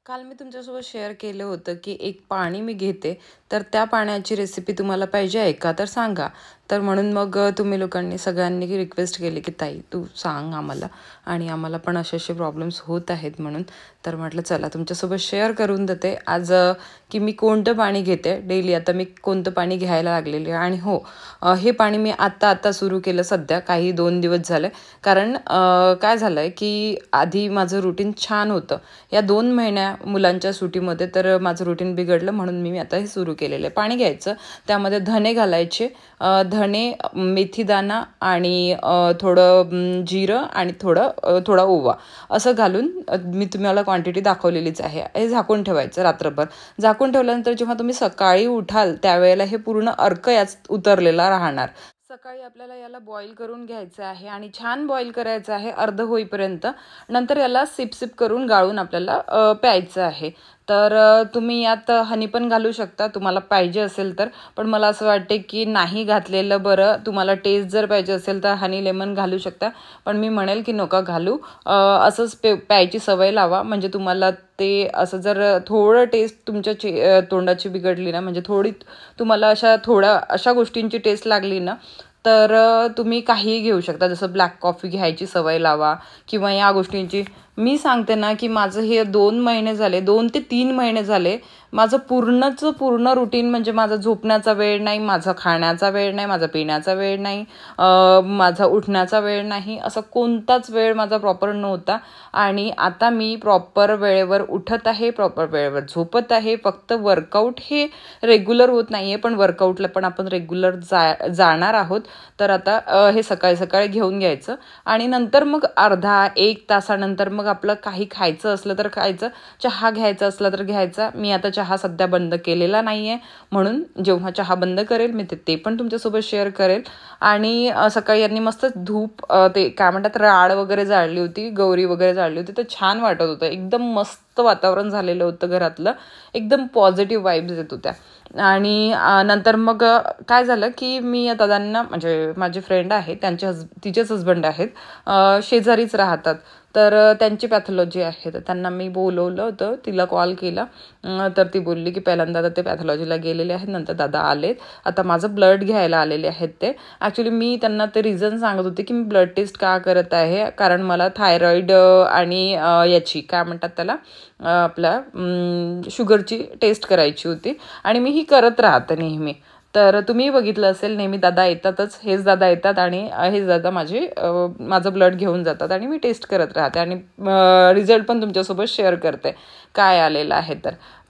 काल मी तुमच्यासोबत शेअर केलं होतं की एक पाणी मी घेते, तर त्या पाण्याची रेसिपी तुम्हाला पाहिजे आहे का? तर सांगा. तर म्हणून मग तुम्ही लोकांनी सगळ्यांनी रिक्वेस्ट केली की ताई तू सांग आम्हाला, आणि आम्हाला पण असे प्रॉब्लेम्स होत आहेत म्हणून. तर म्हटलं चला तुमच्यासोबत शेअर करून देते आज की मी कोणतं पाणी घेते डेली. आता मी कोणतं पाणी घ्यायला लागलेली आहे. आणि हो, हे पाणी मी आत्ता सुरू केलं सध्या काही 2 दिवस झाले. कारण काय झालं आहे की आधी माझं रुटीन छान होतं. या 2 महिन्या मुलांच्या सुट्टीमध्ये तर माझं रुटीन बिघडलं, म्हणून मी आता हे सुरू केलेलं आहे. पाणी घ्यायचं, त्यामध्ये धणे घालायचे, धणे, मेथीदाणा आणि थोडं जिरं आणि थोडा ओवा असं घालून मी तुम्हाला क्वांटिटी दाखवलेलीच आहे. हे झाकून ठेवायचं रात्रभर. झाकून ठेवल्यानंतर जेव्हा तुम्ही सकाळी उठाल त्यावेळेला हे पूर्ण अर्क याच उतरलेला राहणार. सकाळी आपल्याला याला बॉईल करून घ्यायचं आहे आणि छान बॉईल करायचं आहे अर्ध होईपर्यंत. नंतर याला सिप करून गाळून आपल्याला प्यायचं आहे. तर तुम्ही यात हनी पण घालू शकता तुम्हाला पाहिजे असेल तर. पण मला असं वाटते की नाही घातलेलं बरं. तुम्हाला टेस्ट जर पाहिजे असेल तर हनी लेमन घालू शकता, पण मी म्हणेल की नका घालू. असंच प्यायची सवय लावा. म्हणजे तुम्हाला ते असं जर थोडं टेस्ट तुमच्या तोंडाची बिघडली ना, म्हणजे थोडी तुम्हाला अशा गोष्टींची टेस्ट लागली ना, तर तुम्ही काहीही घेऊ शकता. जसं ब्लॅक कॉफी घ्यायची सवय लावा किंवा या गोष्टींची. मी सांगते ना की माझं हे 2 महिने झाले, 2 ते 3 महिने झाले, माझं पूर्ण रुटीन म्हणजे माझा झोपण्याचा वेळ नाही, माझा खाण्याचा वेळ नाही, माझा पिण्याचा वेळ नाही, माझा उठण्याचा वेळ नाही, असा कोणताच वेळ माझा प्रॉपर नव्हता. आणि आता मी प्रॉपर वेळेवर उठत आहे, प्रॉपर वेळेवर झोपत आहे. फक्त वर्कआउट हे रेग्युलर होत नाही आहे, पण वर्कआउटला पण आपण रेग्युलर जाणार आहोत. तर आता हे सकाळी सकाळी घेऊन घ्यायचं आणि नंतर मग अर्धा 1 तासानंतर मग आपलं काही खायचं असलं तर खायचं, चहा घ्यायचा असला तर घ्यायचा. मी आता चहा सध्या बंद केलेला नाही आहे, म्हणून जेव्हा चहा बंद करेल मी ते पण तुमच्यासोबत शेअर करेल. आणि सकाळी यांनी मस्त धूप, ते काय म्हणतात, राळ वगैरे जाळली होती, गौरी वगैरे जाळली होती, तर छान वाटत होतं. एकदम मस्त वातावरण झालेलं होतं घरातलं. एकदम पॉझिटिव्ह वाईब्स येत होत्या. आणि नंतर मग काय झालं की मी दादांना, म्हणजे माझे फ्रेंड आहे तिचेच हजबंड आहेत, शेजारीच राहतात. तर त्यांची पॅथॉलॉजी आहे, तर त्यांना मी बोलवलं होतं, तिला कॉल केला. तर ती बोलली की पहिल्यांदा ते पॅथॉलॉजीला गेलेले आहेत, नंतर दादा आलेत, आता माझं ब्लड घ्यायला आलेले आहेत ते. ॲक्च्युली मी त्यांना ते रिझन सांगत होते की मी ब्लड टेस्ट का करत आहे, कारण मला थायरॉईड आणि याची काय म्हणतात त्याला, आपल्या शुगरची टेस्ट करायची होती. आणि मी ही करत राहते नेहमी. तर तुम्ही बघितलं असेल, नेहमी दादा येतातच, हेच दादा येतात आणि हेच दादा माझं ब्लड घेऊन जातात आणि मी टेस्ट करत राहते आणि रिझल्ट पण तुमच्यासोबत शेअर करते काय आलेलं आहे.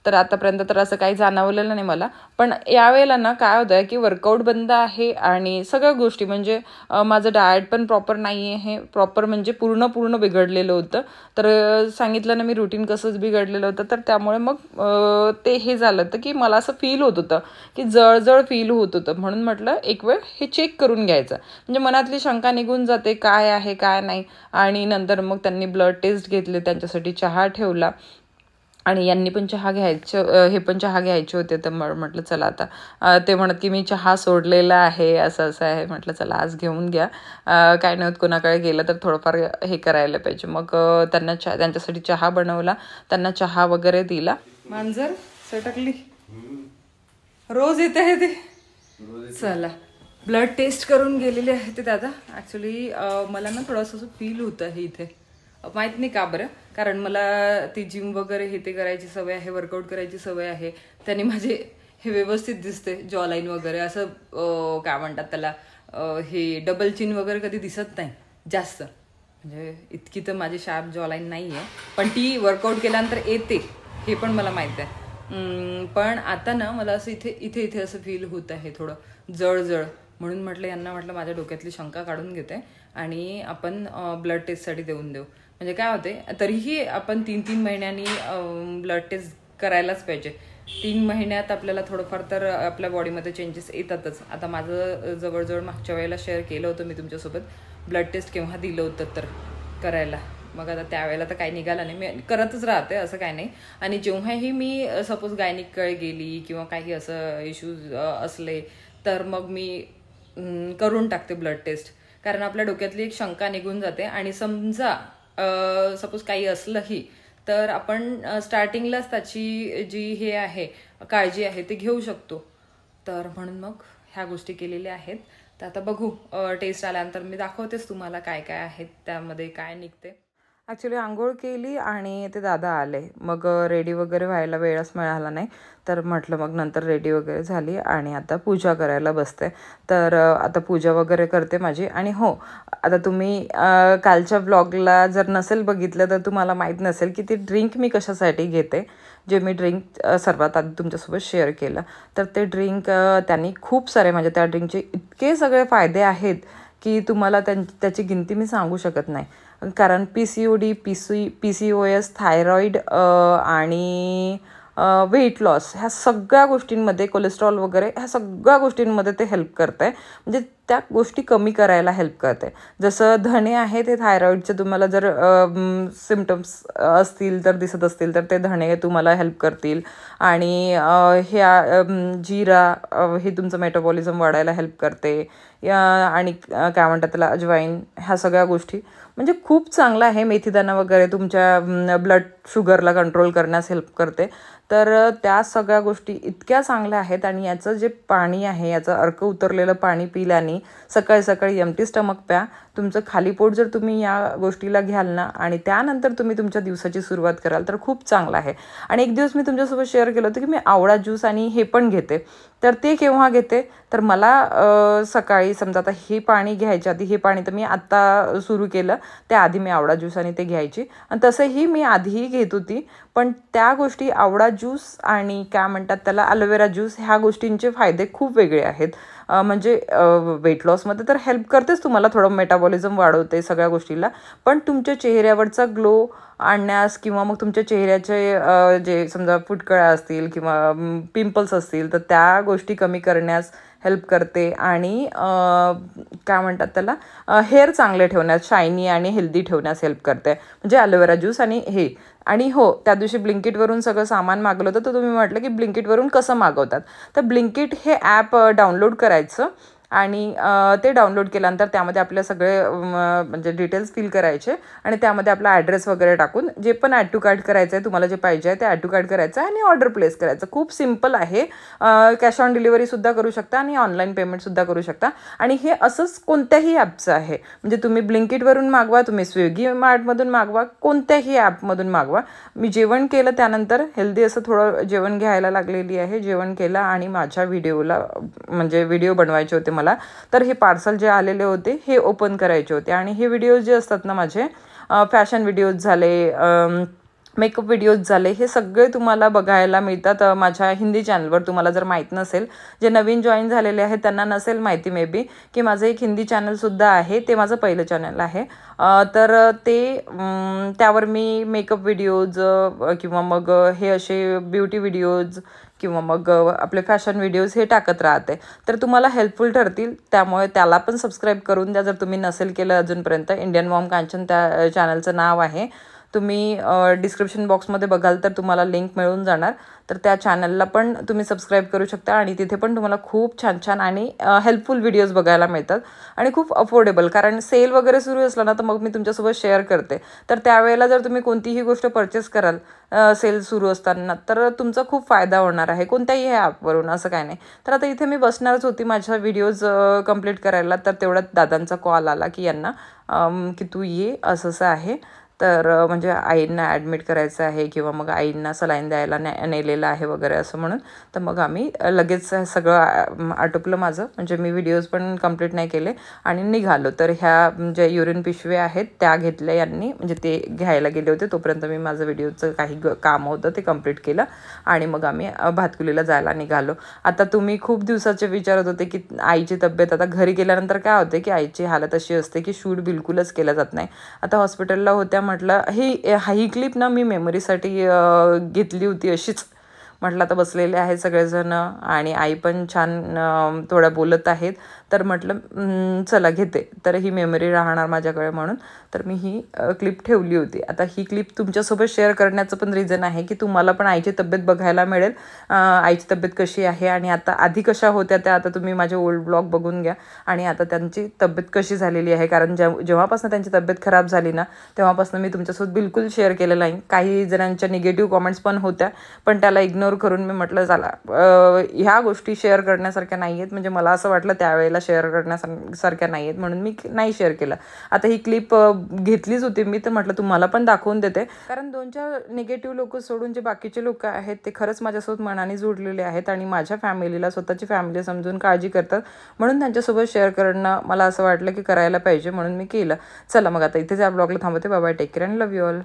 तर आतापर्यंत तर असं काही जाणवलेलं नाही मला. पण यावेळेला ना काय होतं आहे की वर्कआउट बंद आहे आणि सगळ्या गोष्टी, म्हणजे माझं डाएट पण प्रॉपर नाही आहे. प्रॉपर म्हणजे पूर्ण बिघडलेलं होतं. तर सांगितलं ना मी, रुटीन कसंच बिघडलेलं होतं. तर त्यामुळे मग ते हे झालं होतं की मला असं फील होत होतं की जळजळ फील होत होतं. म्हणून म्हटलं एक वेळ हे चेक करून घ्यायचं, म्हणजे मनातली शंका निघून जाते काय आहे काय नाही. आणि नंतर मग त्यांनी ब्लड टेस्ट घेतले, त्यांच्यासाठी चहा ठेवला. आणि यांनी पण चहा हे पण चहा घ्यायचे होते. तर म्हटलं चला आता, ते म्हणत की मी चहा सोडलेला आहे, असं आहे. म्हटलं चला आज घेऊन घ्या, काय नाही होत, कोणाकडे गेलं तर थोडंफार हे करायला पाहिजे. मग त्यांच्यासाठी चहा बनवला, त्यांना चहा वगैरे दिला. मांजर सटकली, रोज येते आहे ते. चला, ब्लड टेस्ट करून गेलेले आहे ते दादा. ॲक्च्युली मला ना थोडंसं असं फील होतं आहे इथे, माहीत नाही का बरं. कारण मला ती जिम वगैरे हे ते करायची सवय आहे, वर्कआउट करायची सवय आहे. त्याने माझे हे व्यवस्थित दिसते, जॉलाईन वगैरे असं, काय म्हणतात त्याला, हे डबल चिन वगैरे कधी दिसत नाही जास्त. म्हणजे इतकी तर माझी शार्प जॉलाईन नाही आहे, पण ती वर्कआउट केल्यानंतर येते हे पण मला माहीत आहे. पण आता ना मला असं इथे असं फील होत आहे, थोडं जळजळ. म्हणून म्हटलं माझ्या डोक्यातली शंका काढून घेते आणि आपण ब्लड टेस्टसाठी देऊन देऊ. म्हणजे काय होते, तरीही आपण 3 महिन्यांनी ब्लड टेस्ट करायलाच पाहिजे. 3 महिन्यात आपल्याला थोडंफार तर आपल्या बॉडीमध्ये चेंजेस येतातच. आता माझं जवळजवळ मागच्या वेळेला शेअर केलं होतं मी तुमच्यासोबत, ब्लड टेस्ट केव्हा दिलं होतं तर करायला. मग आता त्यावेळेला तर काही निघालं नाही, मी करतच राहते असं काही नाही. आणि जेव्हाही मी सपोज गायनिककडे गेली किंवा काही असं इश्यूज असले तर मग मी करून टाकते ब्लड टेस्ट. कारण आपल्या डोक्यातली एक शंका निघून जाते. आणि समजा सपोज काही असलंही तर आपण स्टार्टिंगलाच त्याची जी हे आहे काळजी आहे ती घेऊ शकतो. तर म्हणून मग ह्या गोष्टी केलेल्या आहेत. तर आता बघू, टेस्ट आल्यानंतर मी दाखवतेच तुम्हाला काय काय आहेत त्यामध्ये, काय निघते. ॲक्च्युली आंघोळ केली आणि ते दादा आले, मग रेडी वगैरे व्हायला वेळच मिळाला नाही. तर म्हटलं मग नंतर रेडी वगैरे झाली आणि आता पूजा करायला बसते. तर आता पूजा वगैरे करते माझी. आणि हो, आता तुम्ही कालच्या ब्लॉगला जर नसेल बघितलं तर तुम्हाला माहीत नसेल की ती ड्रिंक मी कशासाठी घेते. जे मी ड्रिंक सर्वात आधी तुमच्यासोबत शेअर केलं, तर ते ड्रिंक त्यांनी खूप सारे, म्हणजे त्या ड्रिंकचे इतके सगळे फायदे आहेत की तुम्हाला त्याची गिनती मी सांगू शकत नाही. कारण PCOD, PCOS, थायरॉईड आणि वेट लॉस, ह्या सगळ्या गोष्टींमध्ये, कोलेस्ट्रॉल वगैरे ह्या सगळ्या गोष्टींमध्ये ते हेल्प करतं आहे. म्हणजे त्या गोष्टी कमी करायला हेल्प करते. जसं धणे आहे ते थायरॉईडचे, तुम्हाला जर सिम्टम्स असतील तर दिसत असतील तर ते धणे तुम्हाला हेल्प करतील. आणि ह्या जिरा हे तुमचं मेटाबॉलिझम वाढायला हेल्प करते. आणि काय म्हणतात त्याला, अजवाईन, ह्या सगळ्या गोष्टी म्हणजे खूप चांगलं आहे. मेथीदाणा वगैरे तुमच्या ब्लड शुगरला कंट्रोल करण्यास हेल्प करते. तर त्या सगळ्या गोष्टी इतक्या चांगल्या आहेत. आणि याचं जे पाणी आहे, याचं अर्क उतरलेलं पाणी पिल्याने सकाळी सकाळी एम्प्टी स्टमक प्या. तुमचं खाली पोट जर तुम्ही या गोष्टीला घ्याल ना, आणि त्यानंतर तुम्ही तुमच्या दिवसाची सुरुवात कराल तर खूप चांगलं आहे. आणि एक दिवस मी तुमच्यासोबत शेअर केलं होतं की मी आवळा ज्यूस आणि हे पण घेते. तर ते केव्हा घेते, तर मला सकाळी समजा आता हे पाणी घ्यायच्या आधी, हे पाणी तर मी आत्ता सुरू केलं, त्याआधी मी आवळा ज्यूस आणि ते घ्यायची. आणि तसंही मी आधीही घेत होती, पण त्या गोष्टी, आवळा ज्यूस आणि काय म्हणतात त्याला, ॲलोवेरा ज्यूस, ह्या गोष्टींचे फायदे खूप वेगळे आहेत. म्हणजे वेट लॉसमध्ये तर हेल्प करतेच तुम्हाला, थोडं मेटाबॉलिझम वाढवते सगळ्या गोष्टीला. पण तुमच्या चेहऱ्यावरचा ग्लो आणण्यास, किंवा मग तुमच्या चेहऱ्याचे जे समजा फुटकळ्या असतील किंवा पिंपल्स असतील तर त्या गोष्टी कमी करण्यास हेल्प करते. आणि काय म्हणतात त्याला, हेअर चांगले ठेवण्यास, शायनी आणि हेल्दी ठेवण्यास हेल्प करते. म्हणजे ॲलोवेरा ज्यूस आणि हे. आणि हो, त्या दिवशी ब्लिंकिटवरून सगळं सामान मागवलं होतं, तर तुम्ही म्हटलं की ब्लिंकिटवरून कसं मागवतात. तर ब्लिंकिट हे ॲप डाउनलोड करायचं आणि ते डाउनलोड केल्यानंतर त्यामध्ये आपले सगळे म्हणजे डिटेल्स फिल करायचे. आणि त्यामध्ये आपला ॲड्रेस वगैरे टाकून जे पण ॲड टू कार्ट करायचं आहे, तुम्हाला जे पाहिजे आहे ते ॲड टू कार्ट करायचं आहे आणि ऑर्डर प्लेस करायचं. खूप सिम्पल आहे. कॅश ऑन डिलिव्हरीसुद्धा करू शकता आणि ऑनलाईन पेमेंटसुद्धा करू शकता. आणि हे असंच कोणत्याही ॲपचं आहे. म्हणजे तुम्ही ब्लिंकिटवरून मागवा, तुम्ही स्विगी मार्टमधून मागवा, कोणत्याही ॲपमधून मागवा. मी जेवण केलं त्यानंतर हेल्दी असं थोडं जेवण घ्यायला लागलेली आहे. जेवण केलं आणि माझ्या व्हिडिओला, म्हणजे व्हिडिओ बनवायचे होते मला, तर हे पार्सल जे आलेले होते हे ओपन करायचे होते. आणि हे व्हिडिओज जे असतात ना माझे, फॅशन व्हिडिओज झाले, मेकअप व्हिडिओज झाले, हे सगळे तुम्हाला बघायला मिळतात माझ्या हिंदी चॅनलवर. तुम्हाला जर माहीत नसेल, जे नवीन जॉईन झालेले आहेत त्यांना नसेल माहिती मे बी, की माझं एक हिंदी चॅनलसुद्धा आहे. ते माझं पहिलं चॅनल आहे. तर ते त्यावर मी मेकअप व्हिडिओज किंवा मग हे असे ब्युटी व्हिडिओज किंवा मग आपले फॅशन व्हिडिओज हे टाकत राहते. तर तुम्हाला हेल्पफुल ठरतील, त्यामुळे त्याला पण सबस्क्राईब करून द्या जर तुम्ही नसेल केलं अजूनपर्यंत. इंडियन मॉम कांचन त्या चॅनलचं नाव आहे. तुम्ही डिस्क्रिप्शन बॉक्समध्ये बघाल तर तुम्हाला लिंक मिळून जाणार. तर त्या चॅनलला पण तुम्ही सबस्क्राईब करू शकता. आणि तिथे पण तुम्हाला खूप छान छान आणि हेल्पफुल व्हिडिओज बघायला मिळतात. आणि खूप अफोर्डेबल, कारण सेल वगैरे सुरू असला ना तर मग मी तुमच्यासोबत शेअर करते. तर त्यावेळेला जर तुम्ही कोणतीही गोष्ट परचेस कराल सेल सुरू असताना, तर तुमचा खूप फायदा होणार आहे कोणत्याही ह्या ॲपवरून, असं काय नाही. तर आता इथे मी बसणारच होती माझ्या व्हिडिओज कंप्लीट करायला, तर तेवढ्यात दादांचा कॉल आला की यांना की तू ये, असं आहे. तर म्हणजे आईंना ॲडमिट करायचं आहे किंवा मग आईंना सलाईन द्यायला नेलेलं आहे वगैरे असं म्हणून. तर मग आम्ही लगेच सगळं आटोपलं माझं, म्हणजे मी व्हिडिओज पण कंप्लीट नाही केले आणि निघालो. तर ह्या ज्या युरिन पिशव्या आहेत त्या घेतल्या यांनी, म्हणजे ते घ्यायला गेले होते. तोपर्यंत मी माझं व्हिडिओचं काही काम होतं ते कंप्लीट केलं आणि मग आम्ही भातकुलीला जायला निघालो. आता तुम्ही खूप दिवसाचे विचारत होते की आईची तब्येत, आता घरी गेल्यानंतर काय होते की आईची हालत अशी असते की शूट बिलकुलच केला जात नाही. आता हॉस्पिटलला होत्या, म्हटलं ही क्लिप ना मी मेमरीसाठी घेतली होती अशीच. म्हटलं आता बसलेले आहेत सगळेजण आणि आई पण छान थोड्या बोलत आहेत, तर म्हटलं चला घेते, तर ही मेमरी राहणार माझ्याकडे म्हणून तर मी ही क्लिप ठेवली होती. आता ही क्लिप तुमच्यासोबत शेअर करण्याचं पण रिझन आहे की तुम्हाला पण आईची तब्येत बघायला मिळेल, आईची तब्येत कशी आहे आणि आता आधी कशा होत्या त्या आता तुम्ही माझे ओल्ड ब्लॉग बघून घ्या आणि आता त्यांची तब्येत कशी झालेली आहे. कारण जेव्हापासून त्यांची तब्येत खराब झाली ना तेव्हापासून मी तुमच्यासोबत बिलकुल शेअर केलेलं नाही. काही जणांच्या निगेटिव्ह कॉमेंट्स पण होत्या, पण त्याला इग्नोर करून मी म्हटलं चला ह्या गोष्टी शेअर करण्यासारख्या नाही आहेत, म्हणजे मला असं वाटलं त्यावेळेला शेअर करण्यासारख्या नाही आहेत म्हणून मी नाही शेअर केलं. आता ही क्लिप घेतलीच होती मी, तर म्हटलं तुम्हाला पण दाखवून देते, कारण 2-4 निगेटिव्ह लोक सोडून जे बाकीचे लोक आहेत ते खरंच माझ्यासोबत मनाने जोडलेले आहेत आणि माझ्या फॅमिलीला, स्वतःची फॅमिली समजून काळजी करतात, म्हणून त्यांच्यासोबत शेअर करणं मला असं वाटलं की करायला पाहिजे म्हणून मी केलं. चला मग आता इथेच या ब्लॉगला थांबवते. Bye bye, take care and love you all.